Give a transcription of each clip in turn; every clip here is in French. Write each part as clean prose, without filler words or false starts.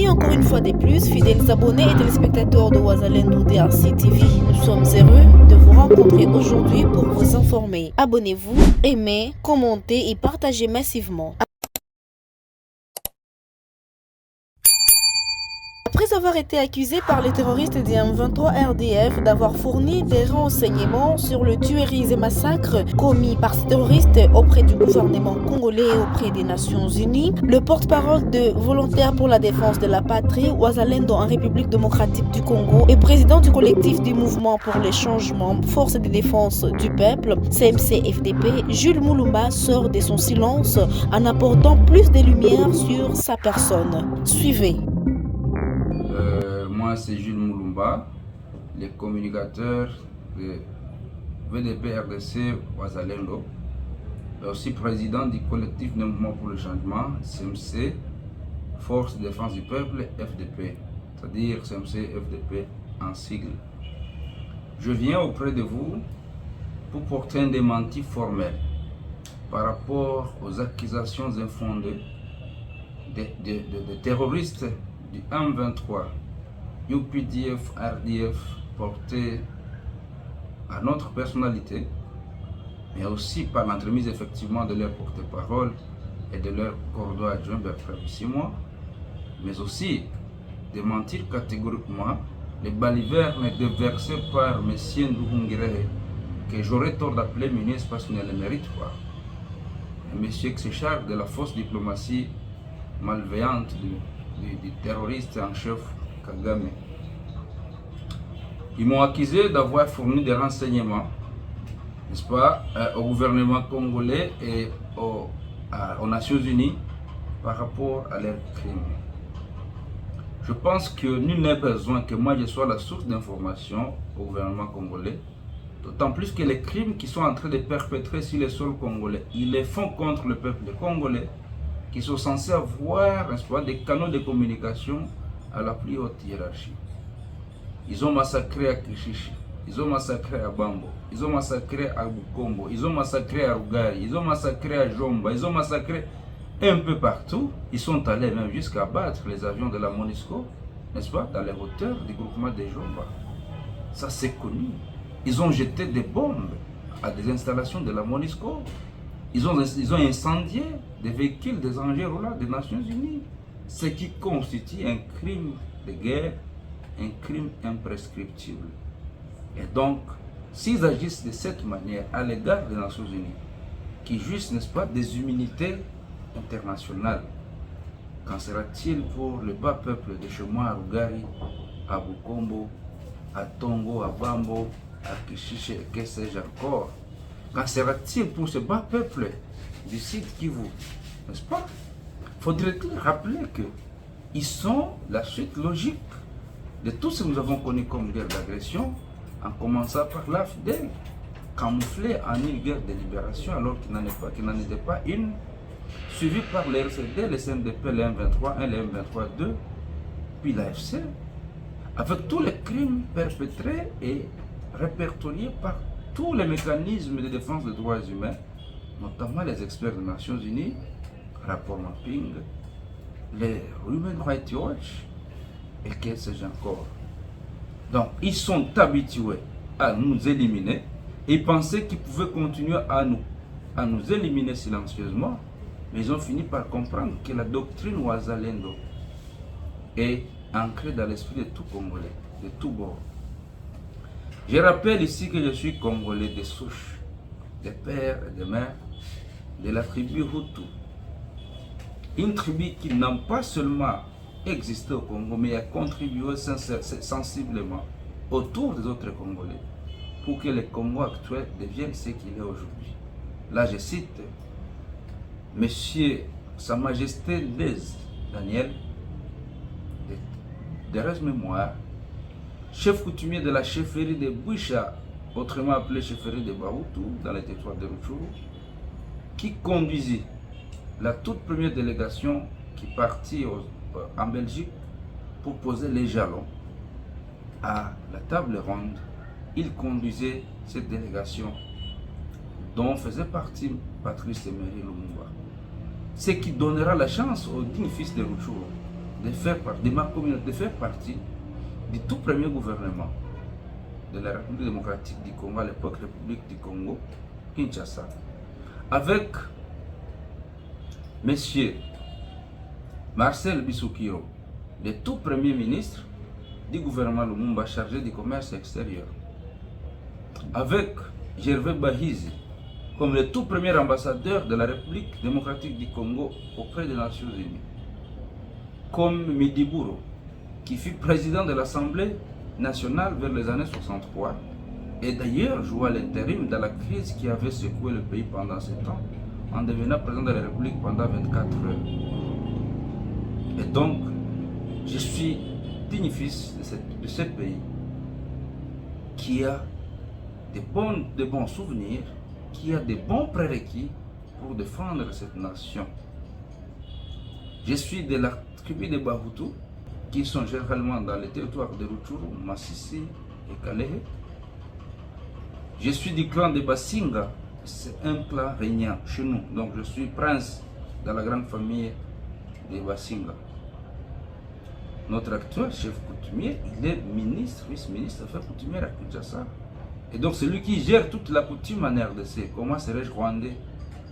Bienvenue encore une fois de plus, fidèles abonnés et téléspectateurs de Wazalendo DRC TV. Nous sommes heureux de vous rencontrer aujourd'hui pour vous informer. Abonnez-vous, aimez, commentez et partagez massivement. Après avoir été accusé par les terroristes du M23 RDF d'avoir fourni des renseignements sur le tueries et massacres commis par ces terroristes auprès du gouvernement congolais et auprès des Nations Unies, le porte-parole de Volontaires pour la défense de la patrie, Wazalendo en République démocratique du Congo et président du collectif du mouvement pour les changements, Force de défense du peuple, CMC-FDP, Jules Mulumba sort de son silence en apportant plus de lumière sur sa personne. Suivez. Moi, c'est Jules Mulumba, le communicateur de VDP RDC Wazalendo, mais aussi président du collectif de mouvement pour le changement, CMC, Force de défense du peuple, FDP, c'est-à-dire CMC FDP en sigle. Je viens auprès de vous pour porter un démenti formel par rapport aux accusations infondées de terroristes du M23, UPDF, RDF, portées à notre personnalité, mais aussi par l'entremise effectivement de leur porte-parole et de leur cordeau adjoint Bertrand Bisimwa, mais aussi démentir catégoriquement les balivernes déversés par M. Nduhungirehe, que j'aurais tort d'appeler ministre parce qu'il ne le mérite pas. Un monsieur qui se charge de la fausse diplomatie malveillante du terroriste en chef Kagame. Ils m'ont accusé d'avoir fourni des renseignements, n'est-ce pas, au gouvernement congolais et aux Nations Unies par rapport à leurs crimes. Je pense que nul n'a besoin que moi je sois la source d'information au gouvernement congolais, d'autant plus que les crimes qu'ils sont en train de perpétrer sur le sol congolais, ils les font contre le peuple congolais, qui sont censés avoir, n'est-ce pas, des canaux de communication à la plus haute hiérarchie. Ils ont massacré à Kishishi, ils ont massacré à Bambo, ils ont massacré à Bukombo, ils ont massacré à Rugari, ils ont massacré à Jomba, ils ont massacré un peu partout. Ils sont allés même jusqu'à battre les avions de la MONUSCO, n'est-ce pas, dans les hauteurs du groupement des Jomba. Ça c'est connu. Ils ont jeté des bombes à des installations de la MONUSCO. Ils ont incendié des véhicules des engins roulants des Nations Unies. Ce qui constitue un crime de guerre, un crime imprescriptible. Et donc, s'ils agissent de cette manière à l'égard des Nations Unies, qui jouissent, n'est-ce pas, des immunités internationales, qu'en sera-t-il pour le bas peuple de chez moi à Rugari, à Bukombo, à Tongo, à Bambo, à Kishiche, et que sais-je encore? Qu'en sera-t-il pour ce bas peuple du site Kivu, n'est-ce pas? Faudrait-il rappeler qu'ils sont la suite logique de tout ce que nous avons connu comme guerre d'agression, en commençant par l'AFDEL, camouflée en une guerre de libération alors qu'il n'en était pas une, suivie par le RCD, le CNDP, le M23 1, le M23 2, puis l'AFC, avec tous les crimes perpétrés et répertoriés par tous les mécanismes de défense des droits humains, notamment les experts des Nations Unies, rapport mapping, les Human Rights Watch, et que sais-je encore. Donc, ils sont habitués à nous éliminer et ils pensaient qu'ils pouvaient continuer à nous éliminer silencieusement, mais ils ont fini par comprendre que la doctrine Wazalendo est ancrée dans l'esprit de tout Congolais, de tout bord. Je rappelle ici que je suis Congolais de souche, de père et de mère, de la tribu Hutu. Une tribu qui n'a pas seulement existé au Congo, mais a contribué sensiblement autour des autres Congolais pour que le Congo actuel devienne ce qu'il est aujourd'hui. Là, je cite Monsieur Sa Majesté Lez Daniel, de reste mémoire, chef coutumier de la chefferie de Boucha, autrement appelée chefferie de Bahutu, dans les territoires de Rutshuru, qui conduisit la toute première délégation qui partit en Belgique pour poser les jalons à la table ronde. Il conduisait cette délégation dont faisait partie Patrice Emery Lumumba. Ce qui donnera la chance au digne fils de Rutshuru de ma communauté, de faire partie du tout premier gouvernement de la République démocratique du Congo, à l'époque République du Congo, Kinshasa, avec Monsieur Marcel Bissoukiro, le tout premier ministre du gouvernement Lumumba chargé du commerce extérieur, avec Gervais Bahizi comme le tout premier ambassadeur de la République démocratique du Congo auprès des Nations Unies, comme Midiburo, qui fut président de l'Assemblée nationale vers les années 63 et d'ailleurs joua l'intérim dans la crise qui avait secoué le pays pendant ce temps en devenant président de la République pendant 24 heures. Et donc, je suis digne fils de ce pays qui a de bons souvenirs, qui a de bons prérequis pour défendre cette nation. Je suis de la tribu des Bahutu, qui sont généralement dans les territoires de Rutshuru, Massissi et Kalehe. Je suis du clan de Basinga, c'est un clan régnant chez nous, donc je suis prince dans la grande famille des Basinga. Notre actuel chef coutumier, il est ministre, vice-ministre des Affaires coutumières à Kinshasa. Et donc c'est lui qui gère toute la coutume en RDC. Comment serais-je rwandais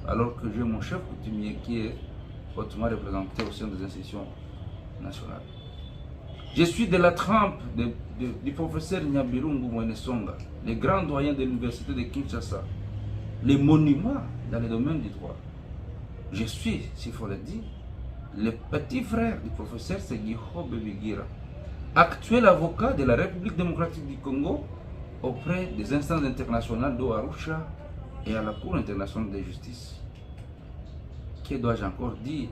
alors que j'ai mon chef coutumier qui est hautement représenté au sein des institutions nationales? Je suis de la trempe du professeur Nyabirungu Mwenesonga, le grand doyen de l'université de Kinshasa, les monuments dans le domaine du droit. Je suis, s'il faut le dire, le petit frère du professeur Segiho Bebigira, actuel avocat de la République démocratique du Congo auprès des instances internationales d'Arusha et à la Cour internationale de justice. Que dois-je encore dire?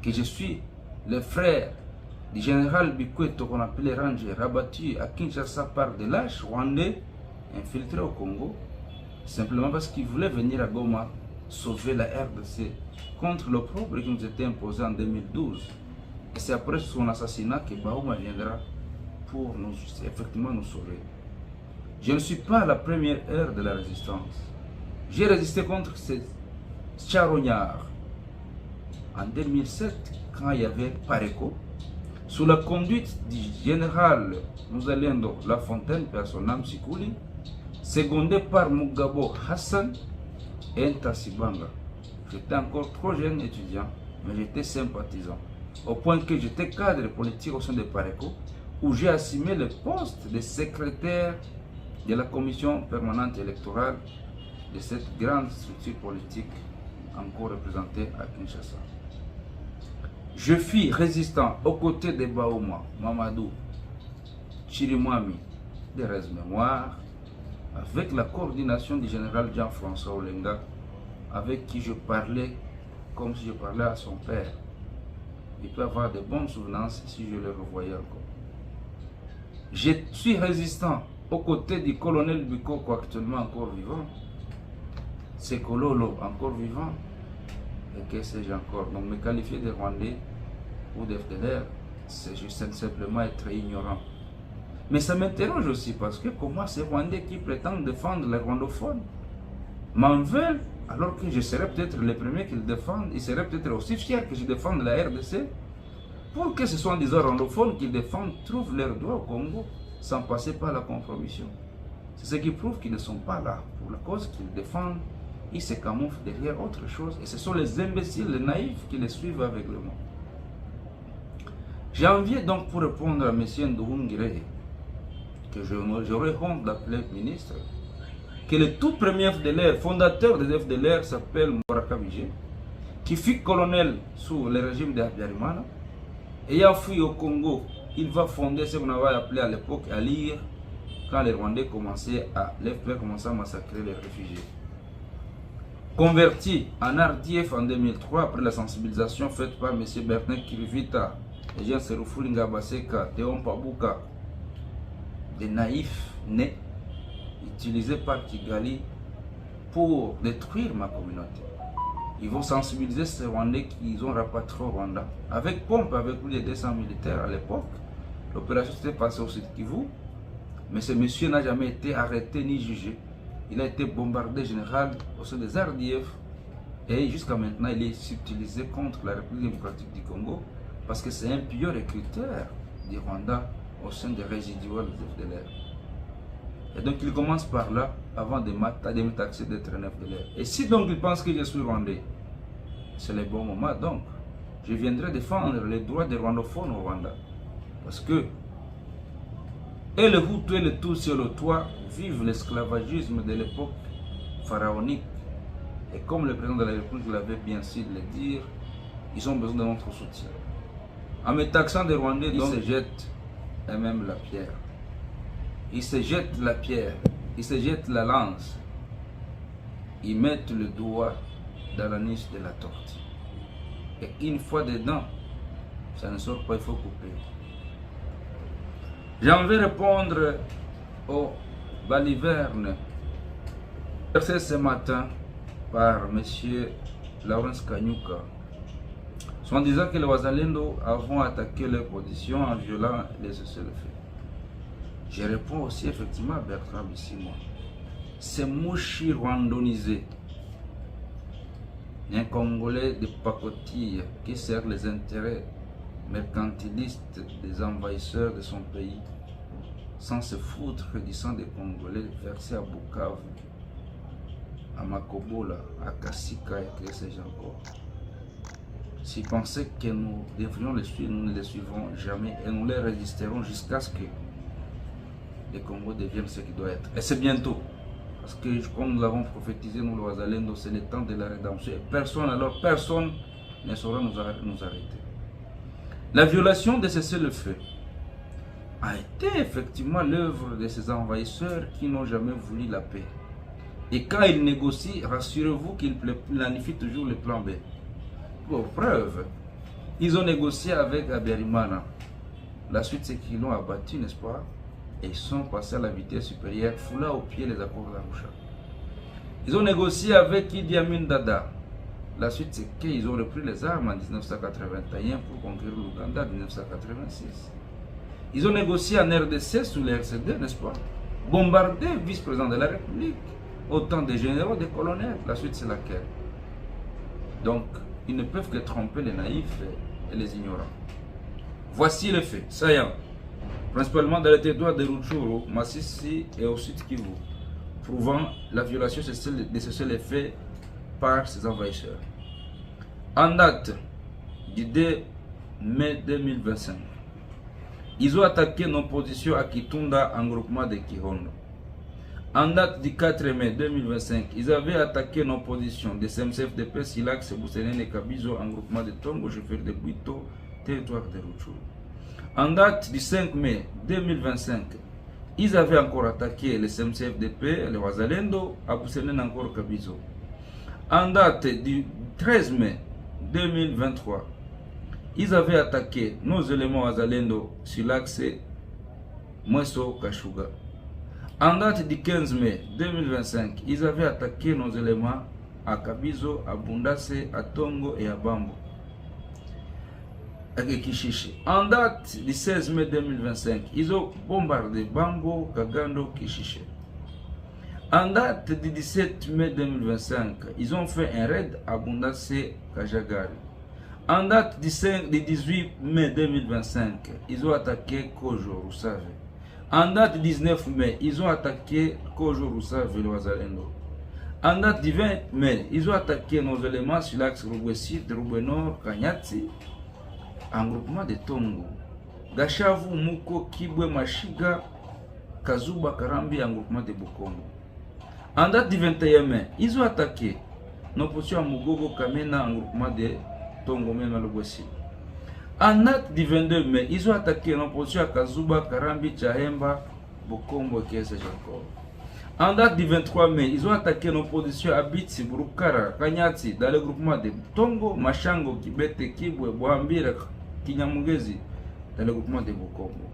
Que je suis le frère du général Bikweto qu'on appelait Ranger, rabattu à Kinshasa par des lâches rwandais infiltrés au Congo, simplement parce qu'il voulait venir à Goma sauver la RDC contre l'opprobre qui nous était imposé en 2012. Et c'est après son assassinat que Baouma viendra pour effectivement nous sauver. Je ne suis pas à la première heure de la résistance. J'ai résisté contre ces charognards. En 2007, quand il y avait Pareko, sous la conduite du général Muzalendo Lafontaine, personnel Sikouli, secondé par Mugabo Hassan et Ntassibanga. J'étais encore trop jeune étudiant, mais j'étais sympathisant, au point que j'étais cadre politique au sein de Pareko, où j'ai assumé le poste de secrétaire de la commission permanente électorale de cette grande structure politique encore représentée à Kinshasa. Je fus résistant aux côtés de Baouma, Mamadou, Chirimwami, des mémoires, avec la coordination du général Jean-François Olenga, avec qui je parlais comme si je parlais à son père. Il peut avoir de bonnes souvenances si je le revoyais encore. Je suis résistant aux côtés du colonel Bikoko, actuellement encore vivant, Sekololo, encore vivant, et que sais-je encore. Donc me qualifier de Rwandais ou d'FDLR, c'est juste simplement être ignorant. Mais ça m'interroge aussi parce que comment ces Rwandais qui prétendent défendre les rwandophones m'en veulent alors que je serais peut-être le premier qu'ils défendent. Ils seraient peut-être aussi fiers que je défende la RDC pour que ce soit des rwandophones qui défendent, trouvent leurs droits au Congo sans passer par la compromission. C'est ce qui prouve qu'ils ne sont pas là pour la cause qu'ils défendent. Ils se camouflent derrière autre chose et ce sont les imbéciles, les naïfs qui les suivent aveuglément. J'ai envie donc, pour répondre à M. Nduhungire, que j'aurais honte d'appeler ministre, que le tout premier FDLR, fondateur des FDLR, s'appelle Moraka Bije, qui fut colonel sous le régime de Habyarimana, et a fui au Congo. Il va fonder ce qu'on avait appelé à l'époque Alire, quand les Rwandais commençaient l'FPR commençait à massacrer les réfugiés. Converti en RDF en 2003 après la sensibilisation faite par M. Bertin Kirivita et Jean Serufuli Ngabaseka, Théon Pabuka, des naïfs nés utilisés par Kigali pour détruire ma communauté. Ils vont sensibiliser ces Rwandais qu'ils ont rapatrié au Rwanda. Avec pompe, avec plus de 200 militaires à l'époque. L'opération s'était passée au Sud Kivu. Mais ce monsieur n'a jamais été arrêté ni jugé. Il a été bombardé général au sein des RDF. Et jusqu'à maintenant, il est utilisé contre la République démocratique du Congo parce que c'est un pire recruteur du Rwanda au sein des résiduels de FDLR. Et donc il commence par là avant de me taxer d'être un FDLR. Et si donc il pense que je suis rwandais, c'est le bon moment donc. Je viendrai défendre les droits des rwandophones au Rwanda. Parce que et le Hutu et le Tutsi et le Twa vivent l'esclavagisme de l'époque pharaonique. Et comme le président de la République l'avait bien su de le dire, ils ont besoin de notre soutien. En me taxant des Rwandais, ils se jettent eux-mêmes la pierre. Ils se jettent la pierre, ils se jettent la lance. Ils mettent le doigt dans la niche de la tortue. Et une fois dedans, ça ne sort pas, il faut couper. J'en vais répondre au Baliverne, versé ce matin par M. Lawrence Kanyuka, en disant que les Wazalendo avons attaqué leur position en violant les cessez-le-feu. Je réponds aussi effectivement à Bertrand Bisimwa. C'est Mouchi rwandonisé, un Congolais de pacotille qui sert les intérêts mercantilistes des envahisseurs de son pays, sans se foutre du sang des Congolais versés à Bukavu, à Makobola, à Kassika et que sais-je encore. S'ils pensaient que nous devrions les suivre, nous ne les suivrons jamais et nous les résisterons jusqu'à ce que le Congo devienne ce qu'il doit être. Et c'est bientôt. Parce que comme nous l'avons prophétisé, nous le Wazalendo, c'est le temps de la rédemption. Et personne ne saura nous arrêter. La violation de cessez-le-feu a été effectivement l'œuvre de ces envahisseurs qui n'ont jamais voulu la paix. Et quand ils négocient, rassurez-vous qu'ils planifient toujours le plan B. Pour preuve, ils ont négocié avec Abiyarimana. La suite, c'est qu'ils l'ont abattu, n'est-ce pas? Et ils sont passés à la vitesse supérieure, foulant au pied les accords d'Arusha. Ils ont négocié avec Idi Amin Dada. La suite, c'est qu'ils ont repris les armes en 1981 pour conquérir l'Ouganda en 1986. Ils ont négocié en RDC sous les RCD, n'est-ce pas? Bombardé vice-président de la République, autant de généraux, de colonels. La suite, c'est laquelle? Donc, ils ne peuvent que tromper les naïfs et les ignorants. Voici les faits saillants, principalement dans les territoires de Rutshuru, Masisi et au sud Kivu, prouvant la violation de cessez-le-feu par ces envahisseurs. En date du 2 mai 2025, ils ont attaqué nos positions à Kitunda en groupement de Kihondo. En date du 4 mai 2025, ils avaient attaqué nos positions de SMCFDP, Silac, Seboussenen et Kabizo en groupement de Tongo, chauffeur de Buito, territoire de Rutshuru. En date du 5 mai 2025, ils avaient encore attaqué les SMCFDP, les Wazalendo, à Boussenen encore Kabizo. En date du 13 mai 2023, ils avaient attaqué nos éléments Wazalendo sur l'axe Mweso Kashuga. En date du 15 mai 2025, ils avaient attaqué nos éléments à Kabizo, à Bundase, à Tongo et à Bambo. En date du 16 mai 2025, ils ont bombardé Bambo, Kagando, Kishiche. En date du 17 mai 2025, ils ont fait un raid à Bundase, Kajagari. En date du 18 mai 2025, ils ont attaqué Kojo, Roussavé. En date du 19 mai, ils ont attaqué Kojo, Roussavé, le Wazalendo. En date du 20 mai, ils ont attaqué nos éléments sur l'axe Rubwe Sud, Rubwe Nord, Kanyati, en groupement de Tongo. Gashavu, Muko, Kibwe, Mashiga, Kazuba, Karambi, en groupement de Bukongo. En date du 21 mai, ils ont attaqué nos positions à Mugogo, Kamena, en groupement de Tongo, même à Lubwesi. En date du 22 mai, ils ont attaqué nos positions à Kazuba, Karambi, Chahemba, Bukombo et Kiesa Jacob. En date du 23 mai, ils ont attaqué nos positions à Bitsi, Burukara, Kanyati, dans le groupement de Tongo, Machango, Kibete, Kibwe, Boambira, Kinyamugezi, dans le groupement de Bukombo.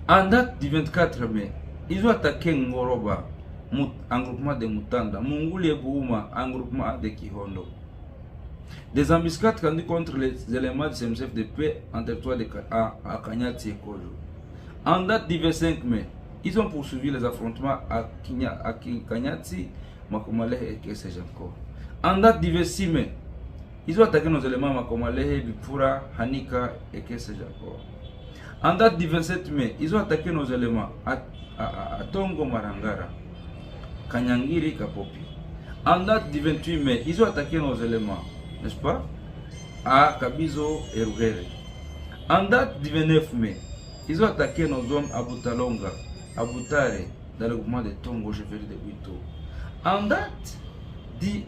En date du 24 mai, ils ont attaqué Ngoroba, en groupement de Mutanda, Munguli et Bouma, en groupement de Kihondo. Des embuscades conduites contre les éléments du CMCFDP en territoire à Kanyati et Kojo. En date du 25 mai, ils ont poursuivi les affrontements à Kanyati, Makomale et Kesejanko. En date du 26 mai, ils ont attaqué nos éléments Makomalehe, Bipura, Hanika et Kesse Jacob. En date du 27 mai, ils ont attaqué nos éléments à Tongo Marangara, Kanyangiri, Kapopi. En date du 28 mai, ils ont attaqué nos éléments, n'est-ce pas, à Kabizo et Rugere. En date du 29 mai, ils ont attaqué nos hommes à Butalonga, à Butare, dans le mouvement de Tongo, chefferie de Buito. En date du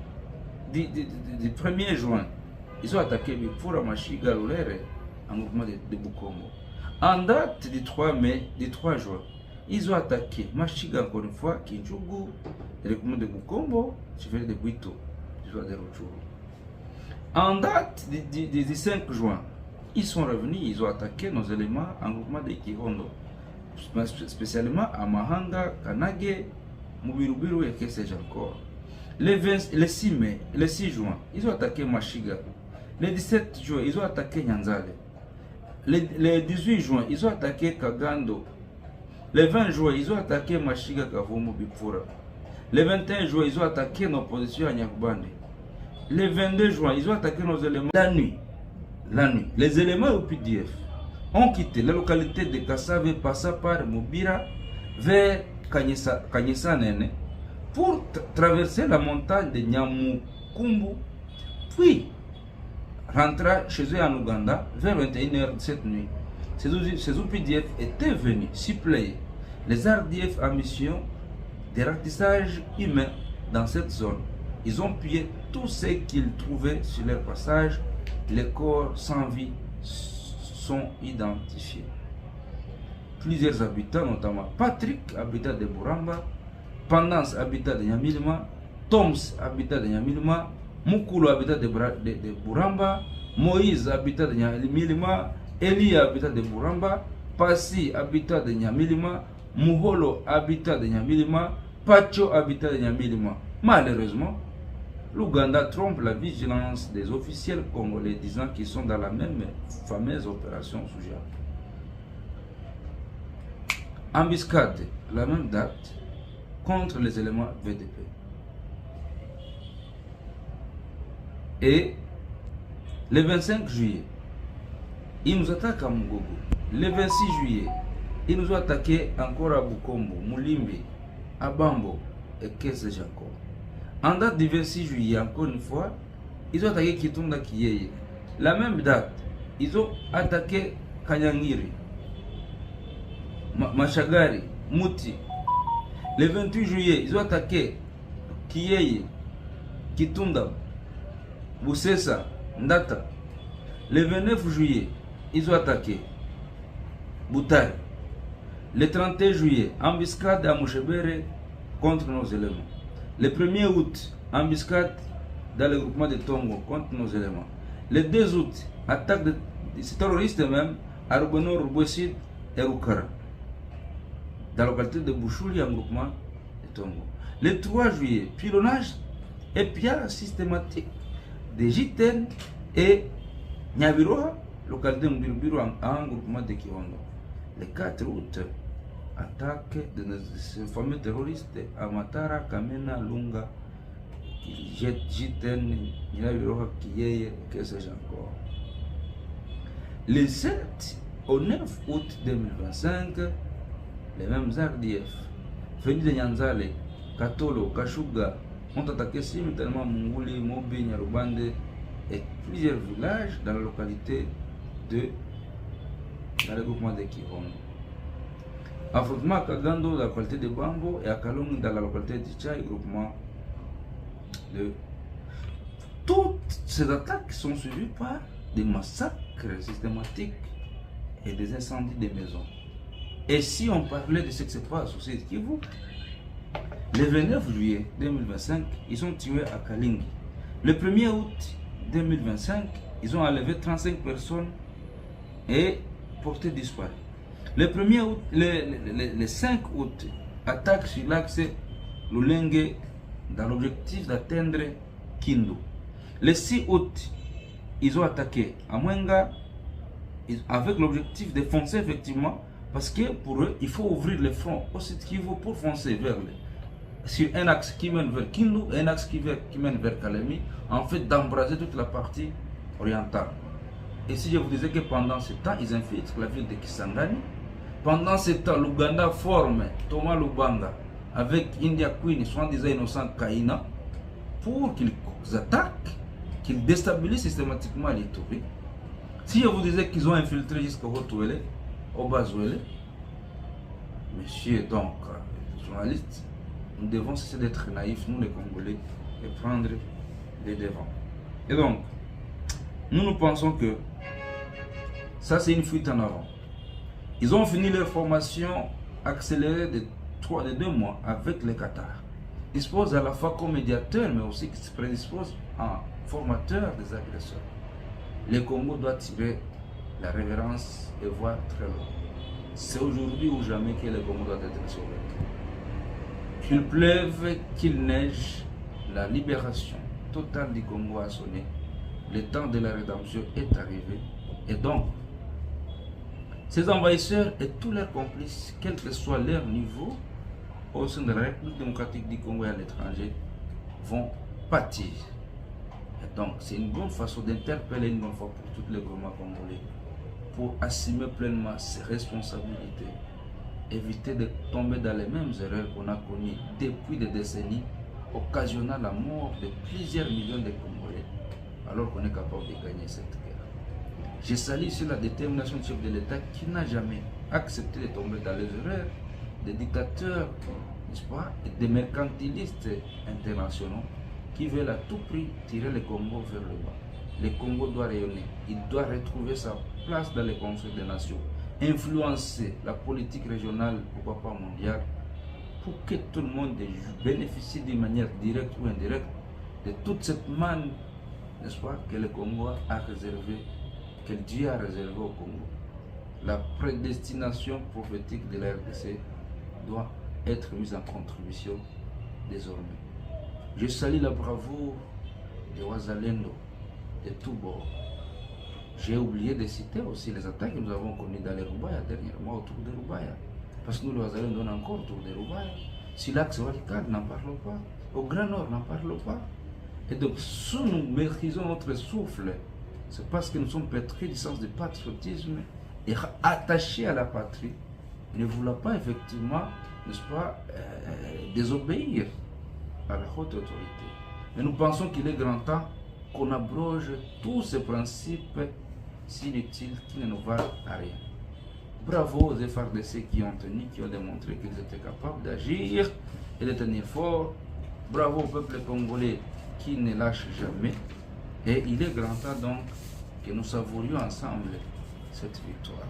1er juin, ils ont attaqué Bipura, Mashiga, Lulere, en mouvement de Bukongo. En date du 3 mai, du 3 juin, ils ont attaqué Mashiga encore une fois, Kinjugu, le mouvement de Bukombo, chefferie de Buito, de Rutshuru. En date du 5 juin, ils sont revenus, ils ont attaqué nos éléments en groupement de Kihondo, spécialement à Mahanga, Kanage, Mubirubiru et que sais-je encore. Le 6 mai, le 6 juin, ils ont attaqué Mashiga. Le 17 juin, ils ont attaqué Nyanzale. Le 18 juin, ils ont attaqué Kagando. Le 20 juin, ils ont attaqué Mashiga, Kavumu, Bipura. Le 21 juin, ils ont attaqué nos positions à Nyakubande. Le 22 juin, ils ont attaqué nos éléments. La nuit, les éléments au PDF ont quitté la localité de Kassave, passant par Mubira vers Kanyesa Nene pour traverser la montagne de Nyamukumbu, puis rentrer chez eux en Ouganda vers 21h cette nuit. Ces OPDF étaient venus suppléer les RDF en mission de ratissage humain dans cette zone. Ils ont pillé tout ce qu'ils trouvaient sur leur passage. Les corps sans vie sont identifiés. Plusieurs habitants, notamment Patrick, habitat de Buramba, Pendance, habitat de Nyamilima, Toms, habitat de Nyamilima, Mukulu, habitat de Buramba, Moïse, habitat de Nyamilima, Eli, habitat de Buramba, Passi, habitat de Nyamilima, Muholo, habitat de Nyamilima, Pacho, habitat de Nyamilima. Malheureusement, l'Ouganda trompe la vigilance des officiels congolais disant qu'ils sont dans la même fameuse opération Souja. Embuscade, la même date, contre les éléments VDP. Et le 25 juillet, ils nous attaquent à Mugogo. Le 26 juillet, ils nous ont attaqué encore à Bukombo, Moulimbi, à Bambo et Kesse Jacob. En date du 26 juillet, encore une fois, ils ont attaqué Kitunda Kiyeye. La même date, ils ont attaqué Kanyangiri, Machagari, Mouti. Le 28 juillet, ils ont attaqué Kiyeye, Kitunda, Boussessa, Ndata. Le 29 juillet, ils ont attaqué Boutari. Le 31 juillet, embuscade à Mouchebere contre nos éléments. Le 1er août, embuscade dans le groupement de Tongo contre nos éléments. Le 2 août, attaque de ces terroristes même à Rubono, Rubouessid et Rukara, dans la localité de Bouchouli en groupement de Tongo. Le 3 juillet, pilonnage et pillage systématique de Jiten et Nyabiroha, localité de Mbirubiru en groupement de Kihondo. Le 4 août, attaque de ces fameux terroristes à Matara, Kamena, Lunga, Jiten, Nyabiroha, Kiyeye, que sais-je encore. Le 7 au 9 août 2025, les mêmes RDF, venus de Nyanzale, Katolo, Kashuga, ont attaqué simultanément Munguli, Mobi, Nyarubande et plusieurs villages dans la localité dans le groupement de Kihondo. Affrontement à Kagando dans la localité de Bambo et à Kalong dans la localité de Tchai, groupement de... Toutes ces attaques sont suivies par des massacres systématiques et des incendies de maisons. Et si on parlait de ce qui se passe au sud Kivu, le 29 juillet 2025, ils ont tué à Kalingi. Le 1er août 2025, ils ont enlevé 35 personnes et porté disparu. Le 1er août, le 5 août, attaque sur l'axe Lulenge dans l'objectif d'atteindre Kindu. Le 6 août, ils ont attaqué à Mwenga avec l'objectif de foncer effectivement, parce que pour eux, il faut ouvrir le front au sud Kivu pour foncer vers sur un axe qui mène vers Kindu et un axe qui mène vers Kalemi, en fait d'embraser toute la partie orientale. Et si je vous disais que pendant ce temps, ils infiltrent la ville de Kisangani, pendant ce temps, l'Ouganda forme Thomas Lubanga avec India Queen, soi-disant innocent Kaina, pour qu'ils attaquent, qu'ils déstabilisent systématiquement l'Ituri. Si je vous disais qu'ils ont infiltré jusqu'au Hotouele, au Bazouele, monsieur, donc, journaliste, nous devons cesser d'être naïfs, nous les Congolais, et prendre les devants. Et donc, nous pensons que ça c'est une fuite en avant. Ils ont fini leur formation accélérée de 2 mois avec le Qatar. Ils se posent à la fois comme médiateurs, mais aussi qui se prédisposent en formateurs des agresseurs. Le Congo doit tirer la révérence et voir très loin. C'est aujourd'hui ou jamais que le Congo doit être sauvé. Qu'il pleuve, qu'il neige, la libération totale du Congo a sonné. Le temps de la rédemption est arrivé. Et donc, ces envahisseurs et tous leurs complices, quel que soit leur niveau, au sein de la République démocratique du Congo et à l'étranger, vont pâtir. Et donc, c'est une bonne façon d'interpeller une bonne fois pour tous les gouvernements congolais pour assumer pleinement ses responsabilités, éviter de tomber dans les mêmes erreurs qu'on a connues depuis des décennies, occasionnant la mort de plusieurs millions de Congolais, alors qu'on est capable de gagner cette guerre. Je salue sur la détermination du chef de l'État qui n'a jamais accepté de tomber dans les erreurs des dictateurs, n'est-ce pas, et des mercantilistes internationaux qui veulent à tout prix tirer le Congo vers le bas. Le Congo doit rayonner, il doit retrouver sa place dans les conflits des nations, influencer la politique régionale, pourquoi pas mondiale, pour que tout le monde bénéficie d'une manière directe ou indirecte de toute cette manne, n'est-ce pas, que le Congo a réservé, que Dieu a réservé au Congo. La prédestination prophétique de la RDC doit être mise en contribution désormais. Je salue la bravoure de Wazalendo de tous bords. J'ai oublié de citer aussi les attaques que nous avons connues dans les Rubaya dernièrement autour de Rubaya. Parce que nous, les Wazalendo, on est encore autour de Rubaya. Si l'axe Walikale, n'en parlons pas. Au Grand Nord, n'en parlons pas. Et donc, si nous maîtrisons notre souffle, c'est parce que nous sommes pétris du sens du patriotisme et attachés à la patrie, ne voulant pas effectivement, n'est-ce pas, désobéir à la haute autorité. Mais nous pensons qu'il est grand temps qu'on abroge tous ces principes si inutiles qui ne nous valent à rien. Bravo aux FARDC qui ont tenu, qui ont démontré qu'ils étaient capables d'agir et de tenir fort. Bravo au peuple congolais qui ne lâche jamais. Et il est grand temps donc que nous savourions ensemble cette victoire.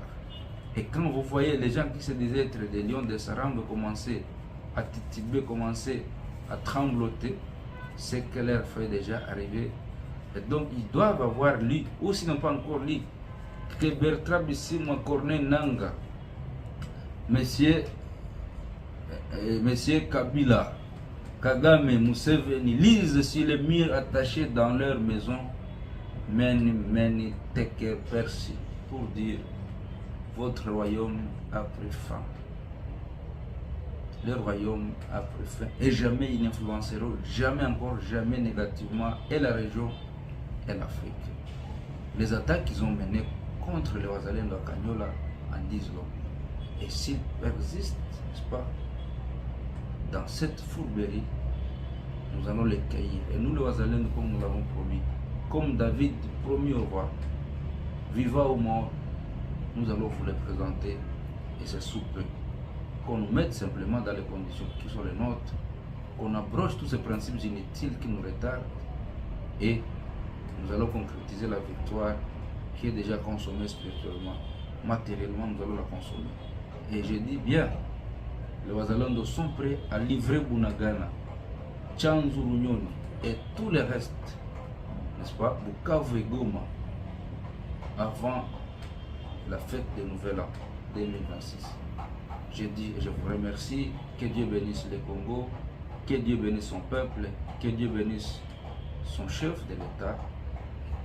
Et quand vous voyez les gens qui se disaient être des lions de Sarambe commencer à tituber, commencer à trembloter, c'est que leur fait déjà arriver. Et donc ils doivent avoir lu, ou sinon pas encore lu, que Bertrand Bisimwa, Corneille Nanga, Monsieur Kabila, Kagame, Museveni lisent sur les murs attachés dans leur maison Meni Teke Persi pour dire votre royaume a pris fin. Le royaume a pris fin et jamais ils n'influenceront, jamais encore, jamais négativement et la région et l'Afrique. Les attaques qu'ils ont menées contre les Wazalendo à Kanyola en disent long. Et s'ils persistent, n'est-ce pas, dans cette fourberie, nous allons les cueillir. Et nous, les Wazalendo, comme nous l'avons promis, comme David promis au roi, vivant ou mort, nous allons vous les présenter. Et c'est sous peu qu'on nous mette simplement dans les conditions qui sont les nôtres, qu'on abroge tous ces principes inutiles qui nous retardent et nous allons concrétiser la victoire qui est déjà consommée spirituellement. Matériellement, nous allons la consommer. Et je dis bien, les Wazalendo sont prêts à livrer Bunagana, Tchanzuru Nyoni et tout le reste, n'est-ce pas, Bukavu et Goma, avant la fête de Nouvel An 2026. Je dis et je vous remercie, que Dieu bénisse le Congo, que Dieu bénisse son peuple, que Dieu bénisse son chef de l'État,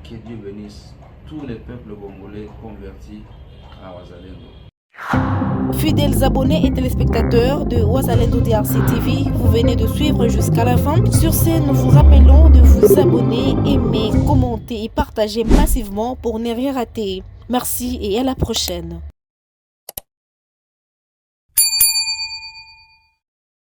que Dieu bénisse tous les peuples congolais convertis à Wazalendo. Fidèles abonnés et téléspectateurs de Ouazalendo DRC TV, vous venez de suivre jusqu'à la fin. Sur ce, nous vous rappelons de vous abonner, aimer, commenter et partager massivement pour ne rien rater. Merci et à la prochaine.